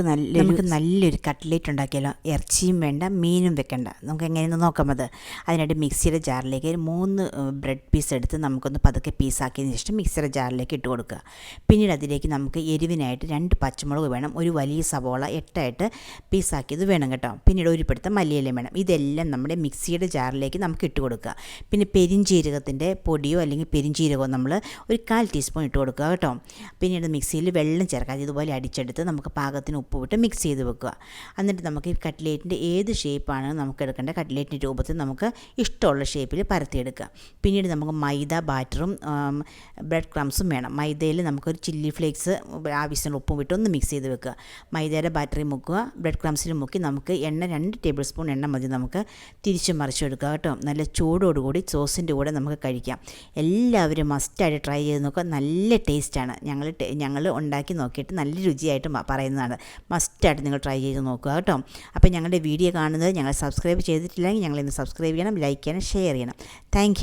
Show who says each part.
Speaker 1: നമുക്ക് നല്ലൊരു കട്ട്ലേറ്റ് ഉണ്ടാക്കിയാലോ. ഇറച്ചിയും വേണ്ട, മീനും വെക്കണ്ട. നമുക്ക് എങ്ങനെയെന്ന് നോക്കാം. അതിനായിട്ട് മിക്സിയുടെ ജാറിലേക്ക് 3 ബ്രെഡ് പീസ് എടുത്ത് നമുക്കൊന്ന് പതുക്കെ പീസാക്കിയതിന് ശേഷം മിക്സിയുടെ ജാറിലേക്ക് ഇട്ട് കൊടുക്കുക. പിന്നീട് അതിലേക്ക് നമുക്ക് എരിവിനായിട്ട് 2 പച്ചമുളക് വേണം, ഒരു വലിയ സവോള 8 പീസാക്കിയത് വേണം കേട്ടോ. പിന്നീട് ഒരു പിടുത്തം മല്ലിയിലയും വേണം. ഇതെല്ലാം നമ്മുടെ മിക്സിയുടെ ജാറിലേക്ക് നമുക്ക് ഇട്ട് കൊടുക്കുക. പിന്നെ പെരിഞ്ജീരകത്തിൻ്റെ പൊടിയോ അല്ലെങ്കിൽ പെരിഞ്ജീരകമോ നമ്മൾ ഒരു 1/4 ടീസ്പൂൺ ഇട്ട് കൊടുക്കുക കേട്ടോ. പിന്നീട് മിക്സിയിൽ വെള്ളം ചേർക്കാതെ ഇതുപോലെ അടിച്ചെടുത്ത് നമുക്ക് പാകത്തിന് ഉപ്പ് വിട്ട് മിക്സ് ചെയ്ത് വെക്കുക. എന്നിട്ട് നമുക്ക് ഈ കട്ട്ലേറ്റിൻ്റെ ഏത് ഷേപ്പാണ് നമുക്ക് എടുക്കേണ്ടത്, കട്ട്ലേറ്റിൻ്റെ രൂപത്തിൽ നമുക്ക് ഇഷ്ടമുള്ള ഷേപ്പിൽ പരത്തിയെടുക്കുക. പിന്നീട് നമുക്ക് മൈദ ബാറ്ററും ബ്രെഡ് ക്രംസും വേണം. മൈദയിൽ നമുക്കൊരു ചില്ലി ഫ്ലേക്സ് ആവശ്യമുള്ള ഉപ്പും വിട്ട് ഒന്ന് മിക്സ് ചെയ്ത് വെക്കുക. മൈദയുടെ ബാറ്ററി മുക്കുക, ബ്രെഡ് ക്രംസിൽ മുക്കി നമുക്ക് എണ്ണ 2 ടേബിൾ സ്പൂൺ എണ്ണ മതി നമുക്ക് തിരിച്ച് മറിച്ചെടുക്കുക കേട്ടോ. നല്ല ചൂടോടുകൂടി സോസിൻ്റെ കൂടെ നമുക്ക് കഴിക്കാം. എല്ലാവരും മസ്റ്റായിട്ട് ട്രൈ ചെയ്ത് നോക്കുക. നല്ല ടേസ്റ്റാണ്. ഞങ്ങൾ ഉണ്ടാക്കി നോക്കിയിട്ട് നല്ല രുചിയായിട്ട് പറയുന്നതാണ്. മസ്റ്റായിട്ട് നിങ്ങൾ ട്രൈ ചെയ്ത് നോക്കുക കേട്ടോ. അപ്പോൾ ഞങ്ങളുടെ വീഡിയോ കാണുന്നത് ഞങ്ങൾ സബ്സ്ക്രൈബ് ചെയ്തിട്ടില്ലെങ്കിൽ ഞങ്ങളിന്ന് സബ്സ്ക്രൈബ് ചെയ്യണം, ലൈക്ക് ചെയ്യണം, ഷെയർ ചെയ്യണം. താങ്ക്